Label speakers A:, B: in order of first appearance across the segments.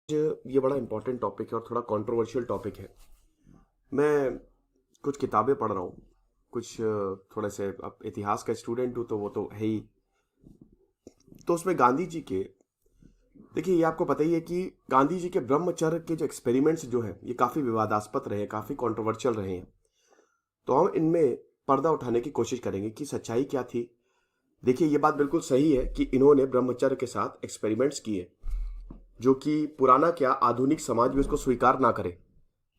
A: ये बड़ा important topic है और थोड़ा कंट्रोवर्शियल टॉपिक है। मैं कुछ किताबें पढ़ रहा हूँ, कुछ थोड़े से अब इतिहास का स्टूडेंट हूँ तो वो तो है ही। तो उसमें गांधी जी के, देखिए ये आपको पता ही है कि गांधी जी के ब्रह्मचर्य के जो एक्सपेरिमेंट्स जो हैं ये काफ़ी विवादास्पद रहे हैं, काफ़ी कंट्रोवर्शियल रहे हैं। तो हम इनमें पर्दा उठाने की कोशिश करेंगे कि सच्चाई क्या थी। देखिए ये बात बिल्कुल सही है कि इन्होंने ब्रह्मचर्य के साथ एक्सपेरिमेंट्स किए जो कि पुराना क्या आधुनिक समाज भी उसको स्वीकार ना करे।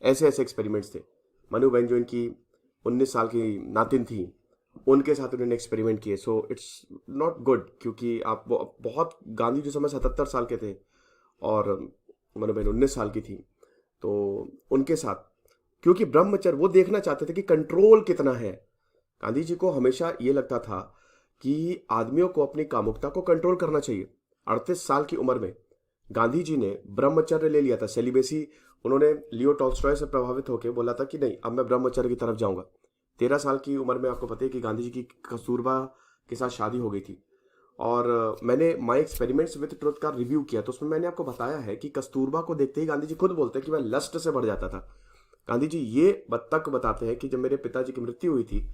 A: ऐसे ऐसे एक्सपेरिमेंट्स थे। मनु बहन जो इनकी 19 साल की नातिन थी, उनके साथ उन्होंने एक्सपेरिमेंट किए। सो इट्स नॉट गुड, क्योंकि आप बहुत गांधी जो समय 77 साल के थे और मनु बहन 19 साल की थी, तो उनके साथ, क्योंकि ब्रह्मचर्य वो देखना चाहते थे कि कंट्रोल कितना है। गांधी जी को हमेशा ये लगता था कि आदमियों को अपनी कामुकता को कंट्रोल करना चाहिए। 38 साल की उम्र में गांधी जी ने ब्रह्मचर्य ले लिया था, सेलिबेसी। उन्होंने लियो टॉल्स्टॉय से प्रभावित होकर बोला था कि नहीं, अब मैं ब्रह्मचर्य की तरफ जाऊंगा। 13 साल की उम्र में आपको पता है कि गांधी जी की कस्तूरबा के साथ शादी हो गई थी। और मैंने माई एक्सपेरिमेंट्स विद ट्रुथ का रिव्यू किया, तो उसमें मैंने आपको बताया है कि कस्तूरबा को देखते ही गांधी जी खुद बोलते हैं कि मैं लस्ट से भर जाता था। गांधी जी ये तक बताते हैं कि जब मेरे पिताजी की मृत्यु हुई थी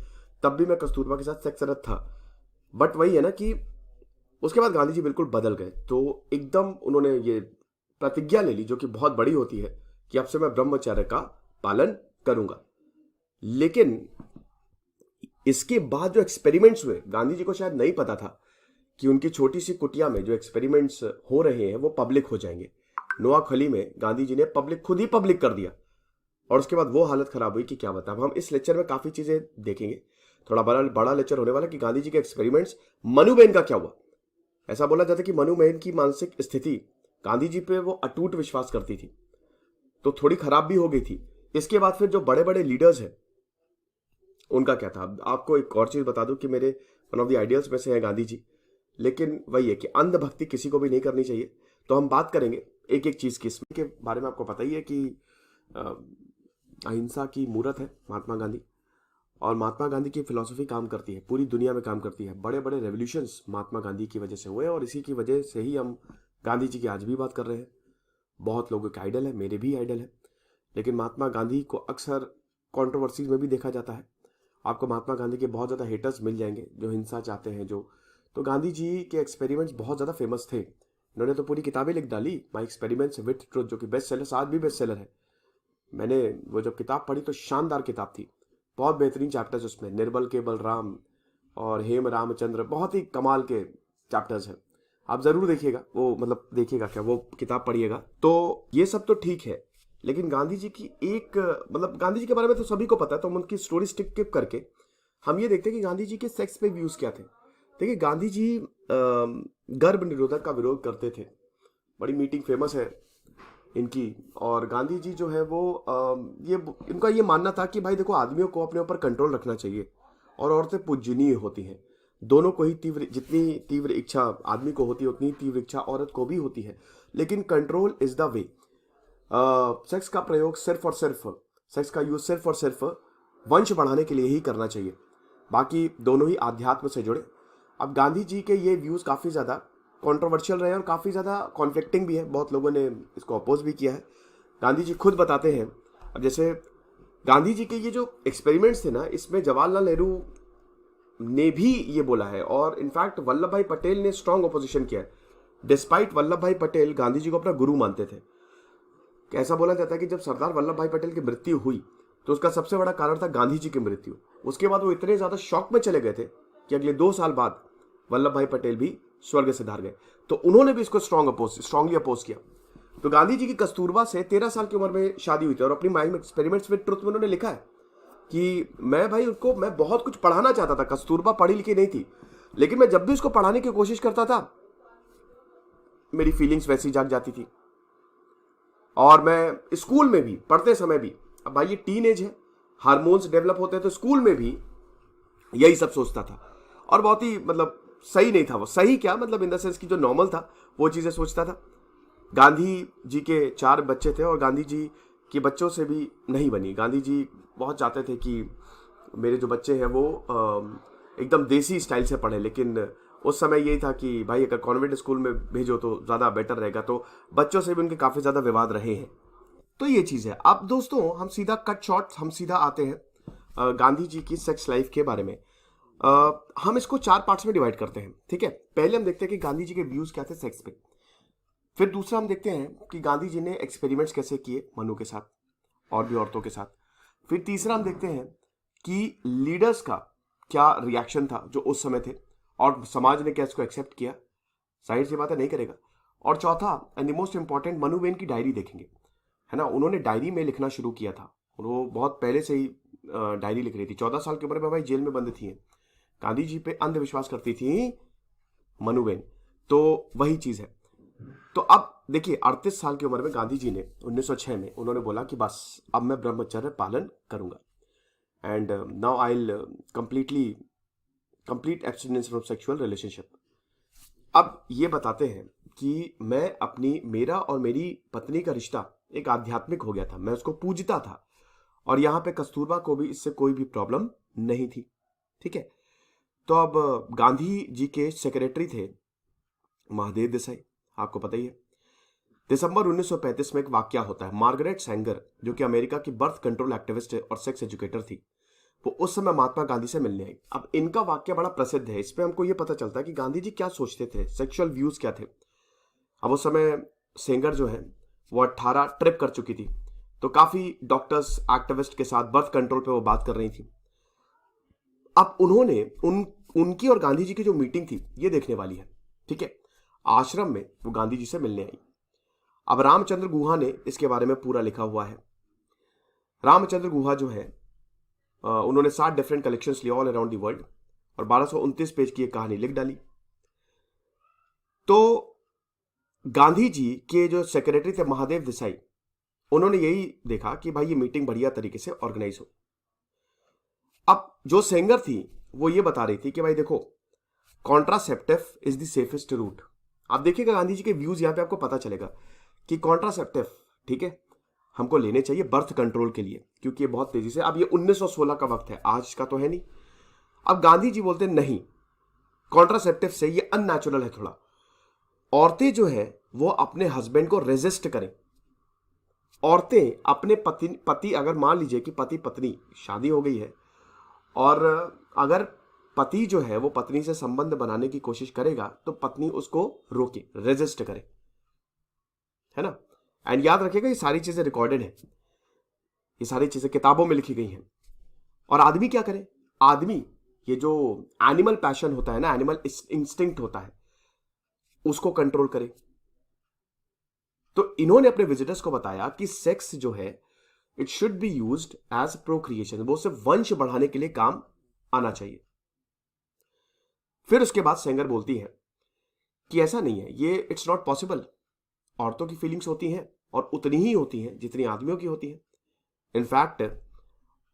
A: तब भी मैं कस्तूरबा के साथ सेक्सरत था। बट वही है ना कि उसके बाद गांधी जी बिल्कुल बदल गए। तो एकदम उन्होंने ये प्रतिज्ञा ले ली, जो कि बहुत बड़ी होती है, कि अब से मैं ब्रह्मचर्य का पालन करूंगा। लेकिन इसके बाद जो एक्सपेरिमेंट्स हुए, गांधी जी को शायद नहीं पता था कि उनकी छोटी सी कुटिया में जो एक्सपेरिमेंट्स हो रहे हैं वो पब्लिक हो जाएंगे। नोआखली में गांधी जी ने खुद ही पब्लिक कर दिया और उसके बाद वो हालत खराब हुई कि क्या बताएं। हम इस लेक्चर में काफी चीजें देखेंगे। थोड़ा बड़ा बड़ा लेक्चर होने वाला कि गांधी जी के एक्सपेरिमेंट्स, मनुबेन का क्या हुआ। ऐसा बोला जाता है कि मनु बहन की मानसिक स्थिति गांधी जी पे वो अटूट विश्वास करती थी, तो थोड़ी खराब भी हो गई थी। इसके बाद फिर जो बड़े बड़े लीडर्स हैं उनका क्या था। आपको एक और चीज बता दूं कि मेरे वन ऑफ द आइडियल्स में से है गांधी जी। लेकिन वही है कि अंधभक्ति किसी को भी नहीं करनी चाहिए। तो हम बात करेंगे एक एक चीज की। इसमें के बारे में आपको पता ही है कि अ, अहिंसा की मूर्त है महात्मा गांधी, और महात्मा गांधी की फिलॉसफी काम करती है, पूरी दुनिया में काम करती है। बड़े बड़े रेवोल्यूशंस महात्मा गांधी की वजह से हुए और इसी की वजह से ही हम गांधी जी की आज भी बात कर रहे हैं। बहुत लोगों के आइडल है, मेरे भी आइडल है। लेकिन महात्मा गांधी को अक्सर कंट्रोवर्सीज में भी देखा जाता है। आपको महात्मा गांधी के बहुत ज़्यादा हेटर्स मिल जाएंगे जो हिंसा चाहते हैं। जो तो गांधी जी के एक्सपेरिमेंट्स बहुत ज़्यादा फेमस थे। इन्होंने तो पूरी किताबें लिख डाली, माई एक्सपेरिमेंट्स विथ ट्रुथ, जो कि बेस्ट सेलर, आज भी बेस्ट सेलर है। मैंने वो जब किताब पढ़ी तो शानदार किताब थी। बहुत बेहतरीन चैप्टर्स उसमें, निर्बल के बलराम और हेम रामचंद्र, बहुत ही कमाल के चैप्टर्स हैं। आप जरूर देखिएगा वो, मतलब देखिएगा क्या, वो किताब पढ़िएगा। तो ये सब तो ठीक है, लेकिन गांधी जी की एक, मतलब गांधी जी के बारे में तो सभी को पता है, तो हम उनकी स्टोरी स्टिक करके हम ये देखते हैं कि गांधी जी के सेक्स पे व्यूज क्या थे। देखिए गांधी जी गर्भ निरोधक का विरोध करते थे। बड़ी मीटिंग फेमस है इनकी। और गांधी जी जो है वो ये इनका ये मानना था कि भाई देखो, आदमियों को अपने ऊपर कंट्रोल रखना चाहिए और औरतें पूजनीय होती हैं। दोनों को ही तीव्र, जितनी तीव्र इच्छा आदमी को होती है उतनी तीव्र इच्छा औरत को भी होती है। लेकिन control is the way. Sex का प्रयोग सिर्फ और सिर्फ, सेक्स का यूज सिर्फ और सिर्फ वंश बढ़ाने के लिए ही करना चाहिए। बाकी दोनों ही आध्यात्म से जुड़े। अब गांधी जी के ये व्यूज काफी ज्यादा कंट्रोवर्शियल रहे और काफी ज्यादा कॉन्फ्लिक्टिंग भी है। बहुत लोगों ने इसको अपोज भी किया है। गांधी जी खुद बताते हैं। अब जैसे गांधी जी के ये जो एक्सपेरिमेंट्स थे ना, इसमें जवाहरलाल नेहरू ने भी ये बोला है और इनफैक्ट वल्लभ भाई पटेल ने स्ट्रांग अपोजिशन किया है। डिस्पाइट वल्लभ भाई पटेल गांधी जी को अपना गुरु मानते थे। ऐसा बोला जाता है कि जब सरदार वल्लभ भाई पटेल की मृत्यु हुई तो उसका सबसे बड़ा कारण था गांधी जी की मृत्यु। उसके बाद वो इतने ज्यादा शॉक में चले गए थे कि अगले 2 साल बाद वल्लभ भाई पटेल भी स्वर्ग से धार गए। तो उन्होंने भी इसको स्ट्रांगली अपोज किया। तो गांधी जी की कस्तूरबा से 13 साल की उम्र में शादी हुई थी और अपनी माइंड एक्सपेरिमेंट्स विद ट्रुथ में उन्होंने लिखा है कि मैं बहुत कुछ पढ़ाना चाहता था। कस्तूरबा पढ़ी लिखी नहीं थी, लेकिन मैं जब भी उसको पढ़ाने की कोशिश करता था मेरी फीलिंग्स वैसी जाग जाती थी। और मैं स्कूल में भी पढ़ते समय भी, अब भाई ये टीन एज है, हार्मोन्स डेवलप होते हैं, तो स्कूल में भी यही सब सोचता था। और बहुत ही मतलब सही नहीं था वो, सही क्या मतलब इन द सेंस की जो नॉर्मल था वो चीजें सोचता था। गांधी जी के 4 बच्चे थे और गांधी जी के बच्चों से भी नहीं बनी। गांधी जी बहुत चाहते थे कि मेरे जो बच्चे हैं वो एकदम देसी स्टाइल से पढ़े, लेकिन उस समय यही था कि भाई अगर कॉन्वेंट स्कूल में भेजो तो ज़्यादा बेटर रहेगा, तो बच्चों से भी उनके काफ़ी ज़्यादा विवाद रहे हैं। तो ये चीज़ है। अब दोस्तों हम सीधा कट शॉर्ट, हम सीधा आते हैं गांधी जी की सेक्स लाइफ के बारे में। हम इसको 4 पार्ट्स में डिवाइड करते हैं, ठीक है। पहले हम देखते हैं कि गांधी जी के व्यूज़ क्या थे सेक्स पे। फिर दूसरा हम देखते हैं कि गांधी जी ने एक्सपेरिमेंट्स कैसे किए मनु के साथ और भी औरतों के साथ। फिर तीसरा हम देखते हैं कि लीडर्स का क्या रिएक्शन था जो उस समय थे, और समाज ने क्या इसको एक्सेप्ट किया, जाहिर सी बात है नहीं करेगा। और चौथा and the most important, Manu Ben की डायरी देखेंगे, है ना। उन्होंने डायरी में लिखना शुरू किया था, वो बहुत पहले से ही डायरी लिख रही थी। 14 साल की उम्र में भाई जेल में बंद थी, गांधी जी पे अंधविश्वास करती थी मनु बेन, तो वही चीज है। तो अब देखिए 38 साल की उम्र में गांधी जी ने 1906 में उन्होंने बोला कि बस अब मैं ब्रह्मचर्य पालन करूंगा, and now I will complete abstinence from sexual relationship. अब ये बताते हैं कि मेरा और मेरी पत्नी का रिश्ता एक आध्यात्मिक हो गया था, मैं उसको पूजता था, और यहां पे कस्तूरबा को भी इससे कोई भी प्रॉब्लम नहीं थी, ठीक है। तो अब गांधी जी के सेक्रेटरी थे महादेव देसाई, आपको पता ही है। दिसंबर 1935 में एक वाकया होता है। मार्गरेट सैंगर, जो कि अमेरिका की बर्थ कंट्रोल एक्टिविस्ट और सेक्स एजुकेटर थी, वो उस समय महात्मा गांधी से मिलने आई। अब इनका वाकया बड़ा प्रसिद्ध है, इसमें हमको ये पता चलता है कि गांधी जी क्या सोचते थे, सेक्सुअल व्यूज क्या थे। अब उस समय सेंगर जो है वो 18 ट्रिप कर चुकी थी, तो काफी डॉक्टर्स एक्टिविस्ट के साथ बर्थ कंट्रोल पे वो बात कर रही थी। अब उन्होंने उनकी और गांधी जी की जो मीटिंग थी ये देखने वाली है, ठीक है। आश्रम में वो गांधी जी से मिलने आई। अब रामचंद्र गुहा ने इसके बारे में पूरा लिखा हुआ है। रामचंद्र गुहा जो है उन्होंने 7 डिफरेंट कलेक्शंस लिए ऑल अराउंड द वर्ल्ड, और 1229 पेज की एक कहानी लिख डाली। तो गांधी जी के जो सेक्रेटरी थे महादेव देसाई, उन्होंने यही देखा कि भाई ये मीटिंग बढ़िया तरीके से ऑर्गेनाइज हो। अब जो सेंगर थी वो ये बता रही थी कि भाई देखो, contraceptive is the safest route. आप देखिएगा गांधी जी के व्यूज यहां पे आपको पता चलेगा कि कॉन्ट्रासेप्टिव, ठीक है, हमको लेने चाहिए बर्थ कंट्रोल के लिए, क्योंकि ये बहुत तेजी से, अब ये 1916 का वक्त है, आज का तो है नहीं। अब गांधी जी बोलते नहीं, कॉन्ट्रासेप्टिव से ये अननेचुरल है थोड़ा, औरतें जो है वो अपने हस्बैंड को रेजिस्ट करें। औरतें अपने पति अगर मान लीजिए कि पति पत्नी शादी हो गई है, और अगर पति जो है वो पत्नी से संबंध बनाने की कोशिश करेगा, तो पत्नी उसको रोके, रेजिस्ट करे, है ना। एंड याद रखिएगा ये सारी चीजें रिकॉर्डेड है, ये सारी चीजें किताबों में लिखी गई हैं। और आदमी क्या करे, आदमी ये जो एनिमल पैशन होता है ना, एनिमल इंस्टिंक्ट होता है, उसको कंट्रोल करे। तो इन्होंने अपने विजिटर्स को बताया कि सेक्स जो है it should be used as procreation, वो सिर्फ वंश बढ़ाने के लिए काम आना चाहिए। फिर उसके बाद सेंगर बोलती है कि ऐसा नहीं है, ये इट्स नॉट पॉसिबल। औरतों की फीलिंग्स होती हैं और उतनी ही होती हैं जितनी आदमियों की होती हैं। इनफैक्ट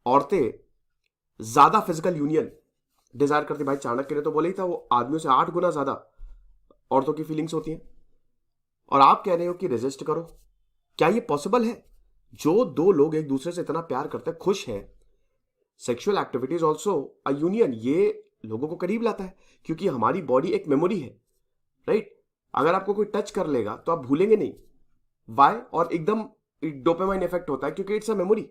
A: औरतें ज्यादा फिजिकल यूनियन डिजायर करती। भाई चाणक्य ने तो बोला ही था, वो आदमियों से 8 गुना ज्यादा औरतों की फीलिंग्स होती हैं। और आप कह रहे हो कि रेजिस्ट करो, क्या ये पॉसिबल है? जो 2 लोग एक दूसरे से इतना प्यार करते हैं, खुश हैं, sexual activities also a union, ये लोगों को करीब लाता है, क्योंकि हमारी बॉडी एक मेमोरी है, राइट। अगर आपको कोई टच कर लेगा तो आप भूलेंगे नहीं, वाई, और एकदम डोपामाइन इफेक्ट होता है क्योंकि इट्स अ मेमोरी।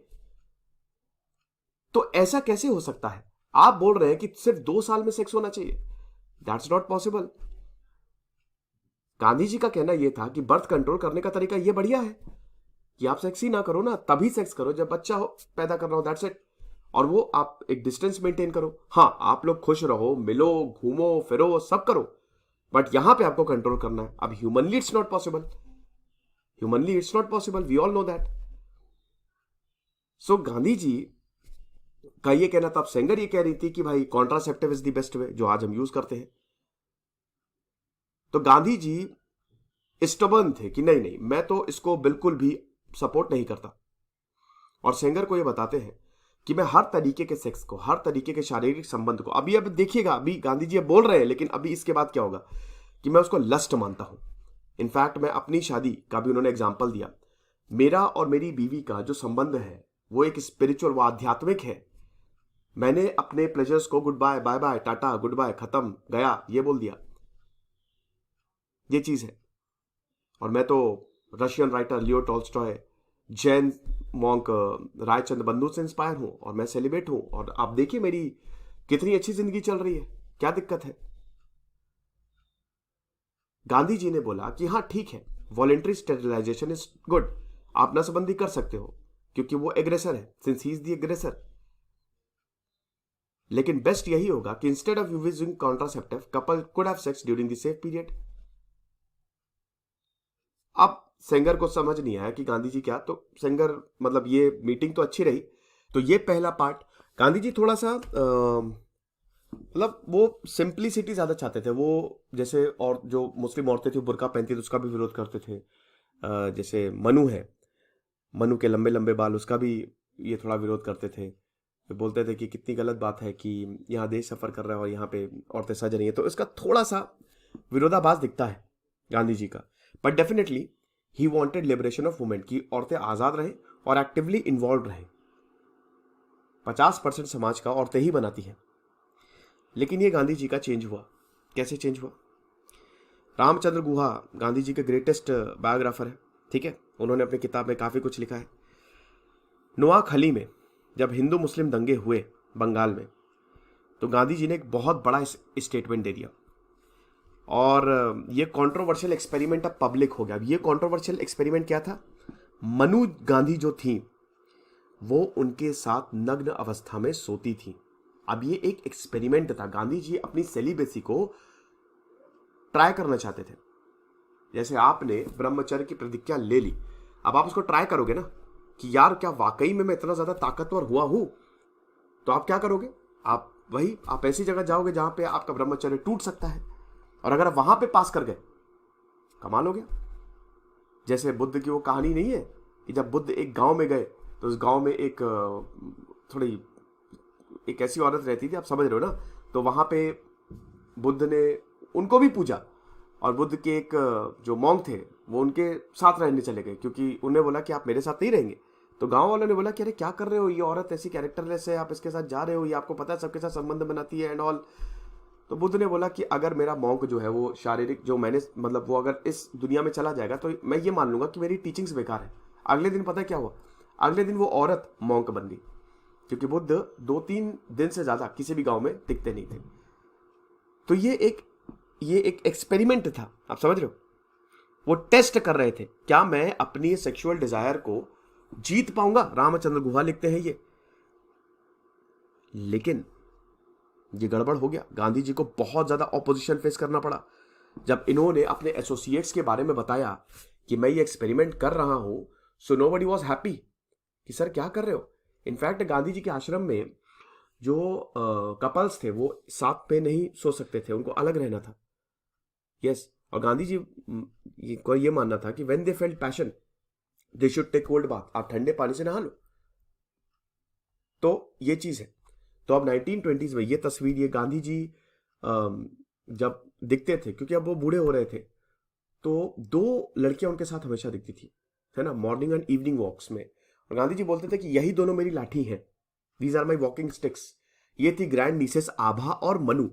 A: तो ऐसा कैसे हो सकता है? आप बोल रहे हैं कि सिर्फ 2 साल में सेक्स होना चाहिए, that's not possible. Gandhi ji का कहना यह था कि बर्थ कंट्रोल करने का तरीका यह बढ़िया है कि आप सेक्स ही ना करो ना, तभी सेक्स करो जब बच्चा हो, पैदा करना हो, दैट्स इट। और वो आप एक डिस्टेंस मेंटेन करो। हाँ, आप लोग खुश रहो, मिलो, घूमो फिरो, सब करो, बट यहां पे आपको कंट्रोल करना है। अब humanly it's not possible, humanly it's not possible, we all know that. So Gandhi ji का ये कहना था। अब सेंगर ये कह रही थी कि भाई contraceptive is the best way, जो आज हम यूज करते हैं। तो गांधी जी स्टबर्न थे कि नहीं नहीं, मैं तो इसको बिल्कुल भी सपोर्ट नहीं करता। और सेंगर को ये बताते हैं कि मैं हर तरीके के सेक्स को, हर तरीके के शारीरिक संबंध को, अभी अब देखिएगा, अभी गांधी जी बोल रहे हैं, लेकिन अभी इसके बाद क्या होगा कि मैं उसको लस्ट मानता हूं। इनफैक्ट मैं अपनी शादी का भी उन्होंने एग्जाम्पल दिया। मेरा और मेरी बीवी का जो संबंध है वो एक स्पिरिचुअल, वो आध्यात्मिक है। मैंने अपने प्लेजर्स को goodbye, bye bye, tata, goodbye, खत्म, गया, ये बोल दिया। ये चीज है। और मैं तो Russian writer Leo Tolstoy, Jain monk Raichand बंधु से इंस्पायर हूं, और मैं सेलिब्रेट हूं, और आप देखिए मेरी कितनी अच्छी जिंदगी चल रही है, क्या दिक्कत है। गांधी जी ने बोला कि हाँ ठीक है, वॉलेंट्री स्टेरिलाइजेशन इज गुड, आप नसबंदी कर सकते हो क्योंकि वो एग्रेसर है, since he is the aggressor. लेकिन बेस्ट यही होगा कि instead of using contraceptive, couple could have sex during the safe period. अब सेंगर को समझ नहीं आया कि गांधी जी क्या, तो सेंगर मतलब ये मीटिंग तो अच्छी रही। तो ये पहला पार्ट, गांधी जी थोड़ा सा मतलब वो सिंप्लिसिटी ज्यादा चाहते थे। वो जैसे और जो मुस्लिम औरतें थी बुर्का पहनती थी उसका भी विरोध करते थे। जैसे मनु है, मनु के लंबे लंबे बाल, उसका भी ये थोड़ा विरोध करते थे। वे बोलते थे कि कितनी गलत बात है कि यहाँ देश सफर कर रहा है और यहाँ पे औरतें सज रही हैं। तो इसका थोड़ा सा विरोधाभास दिखता है गांधी जी का। But definitely he wanted liberation of women, की औरतें आजाद रहे और एक्टिवली इन्वॉल्व रहे। 50% समाज का औरतें ही बनाती हैं। लेकिन ये गांधी जी का चेंज हुआ। कैसे चेंज हुआ? रामचंद्र गुहा गांधी जी के ग्रेटेस्ट बायोग्राफर है, ठीक है, उन्होंने अपनी किताब में काफी कुछ लिखा है। नोआखली में जब हिंदू मुस्लिम दंगे हुए बंगाल में, तो गांधी जी ने एक बहुत बड़ा स्टेटमेंट दे दिया, और ये कंट्रोवर्शियल एक्सपेरिमेंट अब पब्लिक हो गया। अब ये कंट्रोवर्शियल एक्सपेरिमेंट क्या था? मनु गांधी जो थी वो उनके साथ नग्न अवस्था में सोती थी। अब ये एक एक्सपेरिमेंट था, गांधी जी अपनी सेलिबेसी को ट्राई करना चाहते थे। जैसे आपने ब्रह्मचर्य की प्रतिज्ञा ले ली, अब आप उसको ट्राई करोगे ना कि यार क्या वाकई में मैं इतना ज्यादा ताकतवर हुआ हूं, तो आप क्या करोगे? आप ऐसी जगह जाओगे जहां पे आपका ब्रह्मचर्य टूट सकता है, और अगर आप वहां पे पास कर गए, कमाल हो गया। जैसे बुद्ध की वो कहानी नहीं है कि जब बुद्ध एक गांव में गए, तो उस गांव में एक ऐसी औरत रहती थी, आप समझ रहे हो ना। तो वहां पे बुद्ध ने उनको भी पूजा, और बुद्ध के एक जो मॉन्क थे वो उनके साथ रहने चले गए, क्योंकि उन्हें बोला कि आप मेरे साथ नहीं रहेंगे। तो गांव वालों ने बोला कि अरे क्या कर रहे हो, ये औरत ऐसी कैरेक्टरलेस है, आप इसके साथ जा रहे हो, ये आपको पता है सबके साथ संबंध बनाती है एंड ऑल। तो बुद्ध ने बोला कि अगर मेरा मॉन्क जो है वो शारीरिक जो मैंने मतलब वो अगर इस दुनिया में चला जाएगा तो मैं ये मान लूंगा कि मेरी टीचिंग्स बेकार है। अगले दिन पता है क्या हुआ? अगले दिन वो औरत मॉन्क बन गई, क्योंकि बुद्ध 2-3 दिन से ज्यादा किसी भी गांव में टिकते नहीं थे। तो ये एक एक्सपेरिमेंट था, आप समझ रहे हो। वो टेस्ट कर रहे थे, क्या मैं अपनी सेक्सुअल डिजायर को जीत पाऊंगा। रामचंद्र गुहा लिखते हैं ये। लेकिन ये गड़बड़ हो गया, गांधी जी को बहुत ज्यादा ऑपोजिशन फेस करना पड़ा। जब इन्होंने अपने एसोसिएट्स के बारे में बताया कि मैं ये एक्सपेरिमेंट कर रहा हूं, सो नोबडी वाज हैप्पी कि सर क्या कर रहे हो। इनफैक्ट गांधी जी के आश्रम में जो कपल्स थे वो साथ पे नहीं सो सकते थे, उनको अलग रहना था। यस, और गांधी जी को ये मानना था कि when they felt passion they should take cold bath, आप ठंडे पानी से नहा लो। तो ये चीज है। तो अब 1920s में ये तस्वीर, ये गांधी जी जब दिखते थे, क्योंकि अब वो बूढ़े हो रहे थे, तो 2 लड़कियां उनके साथ हमेशा दिखती थी, है ना, मॉर्निंग एंड इवनिंग वॉक्स में। और गांधी जी बोलते थे कि यही दोनों मेरी लाठी हैं, these are my walking sticks. ये थी ग्रैंड नीसेस आभा और मनु,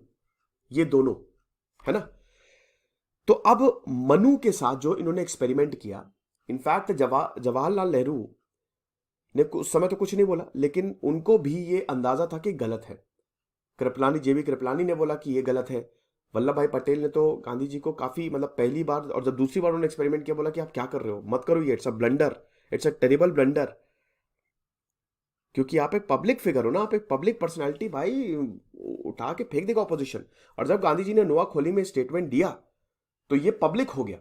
A: ये दोनों, है ना। तो अब मनु के साथ जो इन्होंने एक्सपेरिमेंट किया, इनफैक्ट जवाहरलाल नेहरू ने उस समय तो कुछ नहीं बोला, लेकिन उनको भी ये अंदाजा था कि गलत है। कृपलानी, जेबी कृपलानी ने बोला कि ये गलत है। वल्लभ भाई पटेल ने तो गांधी जी को काफी मतलब पहली बार, और जब दूसरी बार उन्होंने एक्सपेरिमेंट किया, बोला कि आप क्या कर रहे हो, मत करो ये, it's a blunder, it's a terrible blunder. क्योंकि आप एक पब्लिक फिगर हो ना, आप एक पब्लिक पर्सनालिटी, भाई उठा के फेंक देगा ऑपोजिशन। और जब गांधी जी ने नोआखोली में स्टेटमेंट दिया तो ये पब्लिक हो गया।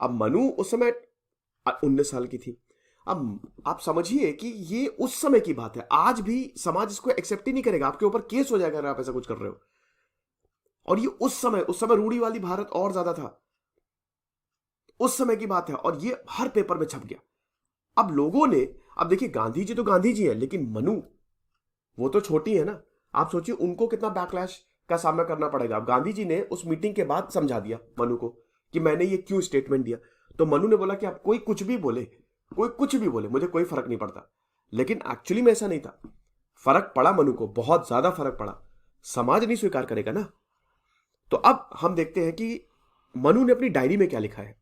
A: अब मनु उस समय 19 साल की थी। अब आप समझिए कि ये उस समय की बात है, आज भी समाज इसको एक्सेप्ट ही नहीं करेगा, आपके ऊपर केस हो जाएगा अगर आप ऐसा कुछ कर रहे हो। और ये उस समय रूढ़िवादी भारत और ज्यादा था, उस समय की बात है, और ये हर पेपर में छप गया। अब लोगों ने, अब देखिए गांधी जी तो गांधी जी है, लेकिन मनु वो तो छोटी है ना। आप सोचिए उनको कितना बैकलैश का सामना करना पड़ेगा। अब गांधी जी ने उस मीटिंग के बाद समझा दिया मनु को कि मैंने ये क्यों स्टेटमेंट दिया। तो मनु ने बोला कि आप कोई कुछ भी बोले, कोई कुछ भी बोले, मुझे कोई फर्क नहीं पड़ता। लेकिन एक्चुअली में ऐसा नहीं था। फर्क पड़ा मनु को, बहुत ज्यादा फर्क पड़ा। समाज नहीं स्वीकार करेगा ना। तो अब हम देखते हैं कि मनु ने अपनी डायरी में क्या लिखा है।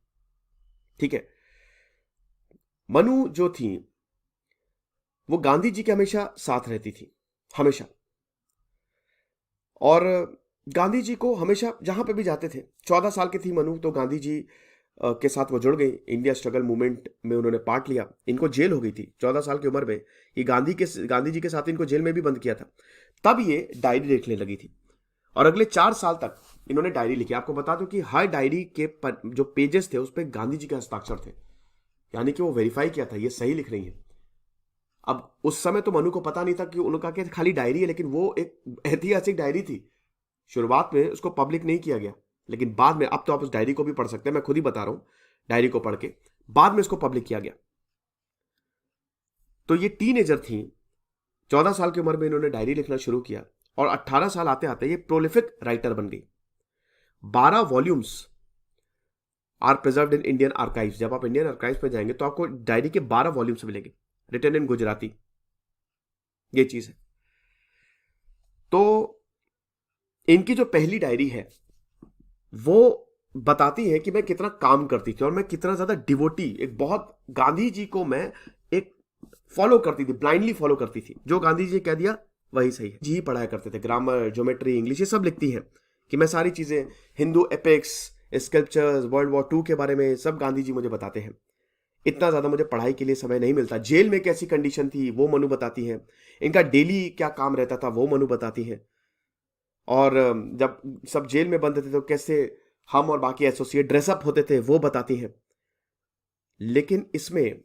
A: ठीक है, मनु जो थी वो गांधी जी के हमेशा साथ रहती थी, हमेशा। और गांधी जी को हमेशा जहां पे भी जाते थे, 14 साल की थी मनु तो गांधी जी के साथ वो जुड़ गई। इंडिया स्ट्रगल मूवमेंट में उन्होंने पार्ट लिया। इनको जेल हो गई थी 14 साल की उम्र में। ये गांधी जी के साथ इनको जेल में भी बंद किया था। तब ये डायरी लिखने लगी थी और अगले 4 साल तक इन्होंने डायरी लिखी। आपको बता दूं कि हर डायरी के जो पेजेस थे उस पर गांधी जी के हस्ताक्षर थे, यानी कि वो वेरीफाई किया था ये सही लिख रही है। अब उस समय तो मनु को पता नहीं था कि उनका क्या खाली डायरी है, लेकिन वो एक ऐतिहासिक डायरी थी। शुरुआत में उसको पब्लिक नहीं किया गया, लेकिन बाद में, अब तो आप उस डायरी को भी पढ़ सकते हैं, मैं खुद ही बता रहा हूं, डायरी को पढ़ के बाद में इसको पब्लिक किया गया। तो ये टीनेजर थी, 14 साल की उम्र में इन्होंने डायरी लिखना शुरू किया और 18 साल आते आते ये प्रोलिफिक राइटर बन गई। 12 volumes are preserved in Indian archives. जब आप इंडियन आर्काइव्स पे जाएंगे तो आपको डायरी के 12 वॉल्यूम्स मिलेंगे, रिटन इन गुजराती। ये चीज है। तो इनकी जो पहली डायरी है वो बताती है कि मैं कितना काम करती थी और मैं कितना ज्यादा डिवोटी, एक बहुत गांधी जी को मैं एक फॉलो करती थी, ब्लाइंडली फॉलो करती थी। जो गांधी जी कह दिया वही सही है। जी पढ़ाया करते थे, ग्रामर, ज्योमेट्री, इंग्लिश, ये सब लिखती है कि मैं सारी चीजें, Hindu epics, sculptures, world war 2 के बारे में सब गांधी जी मुझे बताते हैं। इतना ज्यादा मुझे पढ़ाई के लिए समय नहीं मिलता। जेल में कैसी कंडीशन थी वो मनु बताती है। इनका डेली क्या काम रहता था वो मनु बताती है। और जब सब जेल में बंद थे तो कैसे हम और बाकी एसोसिएट ड्रेसअप होते थे वो बताती हैं। लेकिन इसमें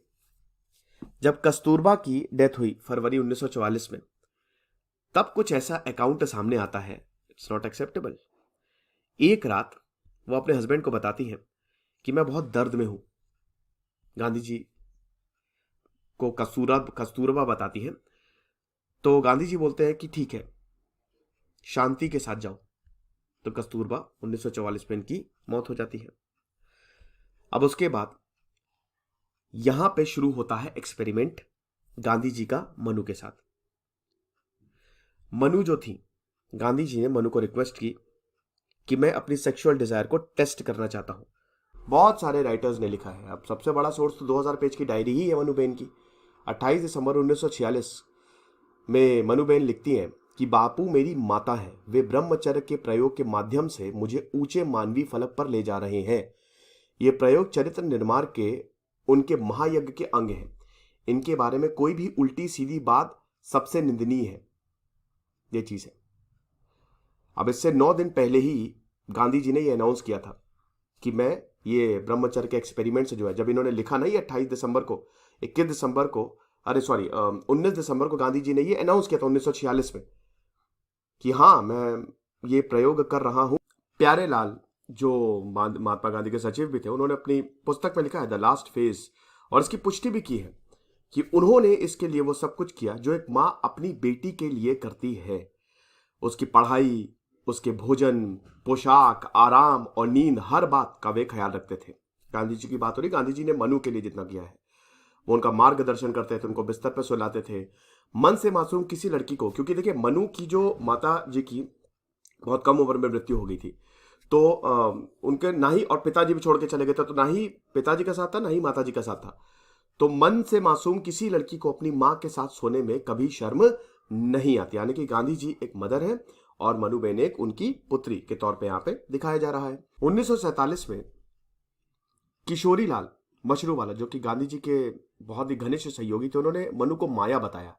A: जब कस्तूरबा की डेथ हुई फरवरी 1944 में, तब कुछ ऐसा अकाउंट सामने आता है, इट्स नॉट एक्सेप्टेबल। एक रात वो अपने हस्बैंड को बताती हैं कि मैं बहुत दर्द में हूं। गांधी जी को कस्तूरबा बताती हैं। तो गांधी जी बोलते हैं कि ठीक है, शांति के साथ जाओ। तो कस्तूरबा 1944 में इनकी मौत हो जाती है। अब उसके बाद यहां पे शुरू होता है एक्सपेरिमेंट गांधी जी का मनु के साथ। मनु जो थी, गांधी जी ने मनु को रिक्वेस्ट की कि मैं अपनी सेक्सुअल डिजायर को टेस्ट करना चाहता हूं। बहुत सारे राइटर्स ने लिखा है। अब सबसे बड़ा सोर्स तो 2000 पेज की डायरी ही है मनुबेन की। 28 दिसंबर 1946 में मनुबेन लिखती हैं कि बापू मेरी माता है, वे ब्रह्मचर्य के प्रयोग के माध्यम से मुझे ऊंचे मानवीय फलक पर ले जा रहे हैं। ये प्रयोग चरित्र निर्माण के उनके महायज्ञ के अंग हैं। इनके बारे में कोई भी उल्टी सीधी बात सबसे निंदनीय है। ये चीज है। अब इससे 9 दिन पहले ही गांधी जी ने ये अनाउंस किया था कि मैं ये ब्रह्मचर्य के एक्सपेरिमेंट से जो है, जब इन्होंने लिखा नहीं 28 दिसंबर को, 21 दिसंबर को, 19 दिसंबर को गांधी जी ने ये अनाउंस किया था 1946 में कि हाँ मैं ये प्रयोग कर रहा हूं। प्यारे लाल जो महात्मा गांधी के सचिव भी थे, उन्होंने अपनी पुस्तक में लिखा है द लास्ट फेज, और इसकी पुष्टि भी की है कि उन्होंने इसके लिए वो सब कुछ किया जो एक माँ अपनी बेटी के लिए करती है। उसकी पढ़ाई, उसके भोजन, पोशाक, आराम और नींद, हर बात का वे ख्याल रखते थे। गांधी जी की बात हो रही, गांधी जी ने मनु के लिए जितना किया है, वो उनका मार्गदर्शन करते थे, उनको बिस्तर पर सुलाते थे। मन से मासूम किसी लड़की को, क्योंकि देखिए मनु की जो माता जी की बहुत कम उम्र में मृत्यु हो गई थी, तो उनके ना ही, और पिताजी भी छोड़ के चले गए थे, तो ना ही पिताजी का साथ था ना ही माता जी का साथ था। तो मन से मासूम किसी लड़की को अपनी माँ के साथ सोने में कभी शर्म नहीं आती। यानी कि गांधी जी एक मदर है और मनुबेन एक उनकी पुत्री के तौर पे यहाँ पे दिखाया जा रहा है। 1947 में किशोरी लाल मशरूवाला, जो कि गांधी जी के बहुत ही घनिष्ठ सहयोगी थे, उन्होंने मनु को माया बताया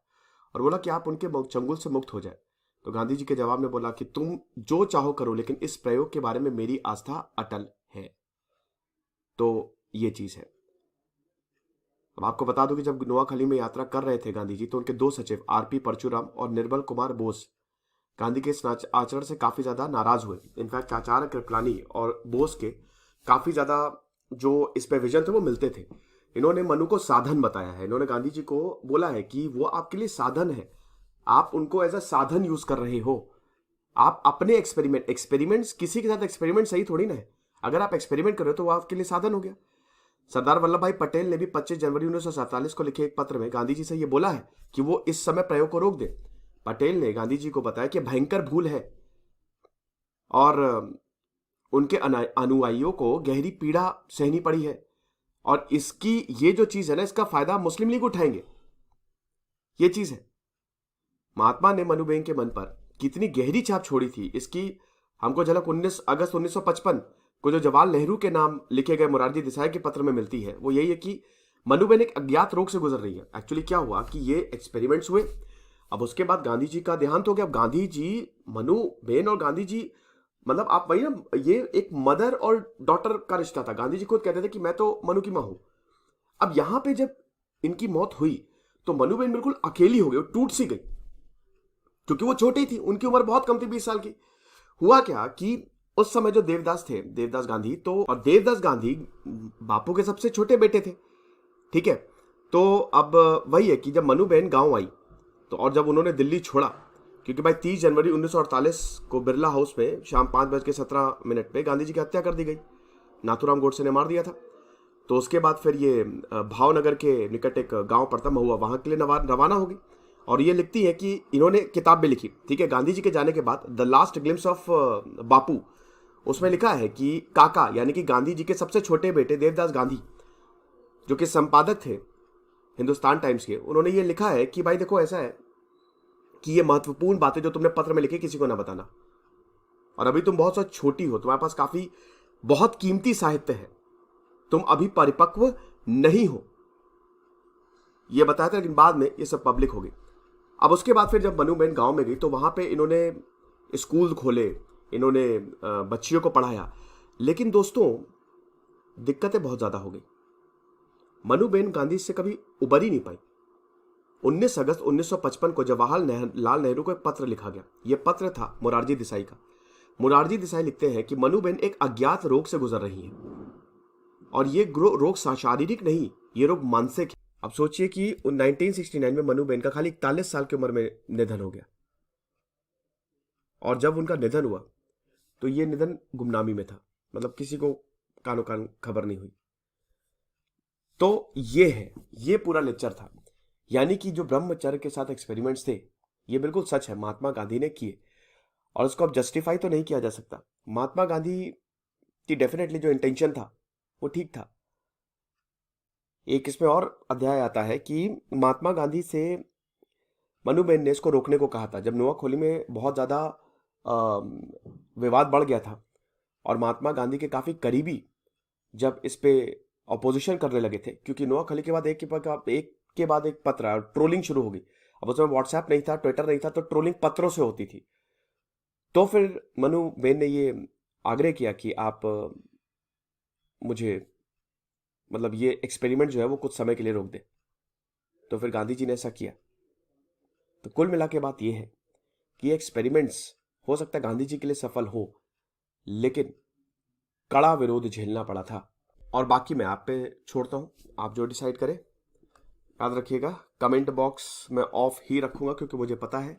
A: और बोला कि आप उनके चंगुल से मुक्त हो जाए। तो गांधी जी के जवाब में बोला कि तुम जो चाहो करो, लेकिन इस प्रयोग के बारे में मेरी आस्था अटल है। तो ये चीज है। अब आपको बता दूं कि जब नोआखली में यात्रा कर रहे थे गांधी जी, तो उनके 2 सचिव आरपी परचुराम और निर्मल कुमार बोस गांधी के इस आचरण से काफी ज्यादा नाराज हुए। इनफैक्ट आचार्य कृपलानी और बोस के काफी ज्यादा जो इस पे विजन थे वो मिलते थे। इन्होंने मनु को साधन बताया है। इन्होंने गांधी जी को बोला है कि वो आपके लिए साधन है, आप उनको एज अ साधन यूज कर रहे हो। आप अपने एक्सपेरिमेंट्स, किसी के साथ एक्सपेरिमेंट सही थोड़ी ना है। अगर आप एक्सपेरिमेंट कर रहे हो तो वो आपके लिए साधन हो गया। सरदार वल्लभ भाई पटेल ने भी 25 जनवरी 1947 को लिखे एक पत्र में गांधी जी से यह बोला है कि वो इस समय प्रयोग को रोक दे। पटेल ने गांधी जी को बताया कि भयंकर भूल है और उनके अनुयायियों को गहरी पीड़ा सहनी पड़ी है, और इसकी ये जो चीज है ना, इसका फायदा मुस्लिम लीग उठाएंगे। ये चीज है, महात्मा ने मनुबेन के मन पर कितनी गहरी छाप छोड़ी थी, इसकी हमको झलक 19 अगस्त 1955 को जो जवाहरलाल नेहरू के नाम लिखे गए मोरारजी देसाई के पत्र में मिलती है, वो यही है कि मनुबेन एक अज्ञात रोग से गुजर रही है। एक्चुअली क्या हुआ कि ये एक्सपेरिमेंट्स हुए, अब उसके बाद गांधी जी का देहांत हो गया। अब गांधी जी, मनुबेन और गांधी जी, मतलब आप वही ना, ये एक मदर और डॉटर का रिश्ता था। गांधी जी खुद कहते थे कि मैं तो मनु की मां हूं। अब यहां पे जब इनकी मौत हुई तो मनुबेन बिल्कुल अकेली हो गई, टूट सी गई, क्योंकि वो छोटी थी, उनकी उम्र बहुत कम थी, 20 साल की। हुआ क्या कि उस समय जो देवदास थे, देवदास गांधी, तो और देवदास गांधी बापू के सबसे छोटे बेटे थे, ठीक है। तो अब वही है कि जब मनुबेन गांव आई तो, और जब उन्होंने दिल्ली छोड़ा, क्योंकि भाई 30 जनवरी 1948 को बिरला हाउस में शाम 5:17 पे गांधी जी की हत्या कर दी गई, नाथूराम गोडसे ने मार दिया था। तो उसके बाद फिर ये भावनगर के निकट एक गांव पड़ता महुआ, वहां के लिए रवाना होगी। और ये लिखती है कि इन्होंने किताब भी लिखी, ठीक है, गांधी जी के जाने के बाद, द लास्ट ग्लिम्स ऑफ बापू, उसमें लिखा है कि काका यानी कि गांधी जी के सबसे छोटे बेटे देवदास गांधी, जो कि संपादक थे हिंदुस्तान टाइम्स के, उन्होंने ये लिखा है कि भाई देखो ऐसा है कि ये महत्वपूर्ण बातें जो तुमने पत्र में लिखी किसी को ना बताना, और अभी तुम बहुत सा छोटी हो, तुम्हारे पास काफी बहुत कीमती साहित्य है, तुम अभी परिपक्व नहीं हो, ये बताया था। लेकिन बाद में ये सब पब्लिक हो गई। अब उसके बाद फिर जब मनुबेन गांव में गई तो वहां पे इन्होंने स्कूल खोले, इन्होंने बच्चियों को पढ़ाया, लेकिन दोस्तों दिक्कतें बहुत ज्यादा हो गई। मनुबेन गांधी से कभी उबर ही नहीं पाई। 19 अगस्त 1955 को जवाहरलाल नेहरू को एक पत्र लिखा गया। यह पत्र था मोरारजी देसाई का। मोरारजी देसाई लिखते हैं कि मनुबेन एक अज्ञात रोग से गुजर रही है, और ये रोग शारीरिक नहीं, ये रोग मानसिक है। अब सोचिए कि 1969 में मनुबेन का खाली 41 साल की उम्र में निधन हो गया, और जब उनका निधन हुआ तो ये निधन गुमनामी में था, मतलब किसी को कानो कान खबर नहीं हुई। तो ये है, ये पूरा लेक्चर था, यानी कि जो ब्रह्मचर्य के साथ एक्सपेरिमेंट्स थे ये बिल्कुल सच है, महात्मा गांधी ने किए, और उसको अब जस्टिफाई तो नहीं किया जा सकता। महात्मा गांधी की डेफिनेटली जो इंटेंशन था वो ठीक था। एक इसमें और अध्याय आता है कि महात्मा गांधी से मनुबेन ने इसको रोकने को कहा था, जब नुआखोली में बहुत ज्यादा विवाद बढ़ गया था, और महात्मा गांधी के काफी करीबी जब इस पे अपोजिशन करने लगे थे, क्योंकि नुआखोली के बाद एक के बाद एक पत्र, ट्रोलिंग शुरू हो गई। अब उसमें व्हाट्सएप नहीं था, ट्विटर नहीं था, तो ट्रोलिंग पत्रों से होती थी। तो फिर मनुबेन ने ये आग्रह किया कि आप मुझे, मतलब ये एक्सपेरिमेंट जो है वो कुछ समय के लिए रोक दे। तो फिर गांधी जी ने ऐसा किया। तो कुल मिला के बात ये है कि एक्सपेरिमेंट्स हो सकता है गांधी जी के लिए सफल हो, लेकिन कड़ा विरोध झेलना पड़ा था। और बाकी मैं आप पे छोड़ता हूं, आप जो डिसाइड करें। याद रखिएगा, कमेंट बॉक्स में ऑफ ही रखूंगा, क्योंकि मुझे पता है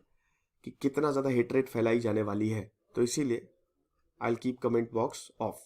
A: कि कितना ज्यादा हेटरेट फैलाई जाने वाली है, तो इसीलिए I will keep comment box of.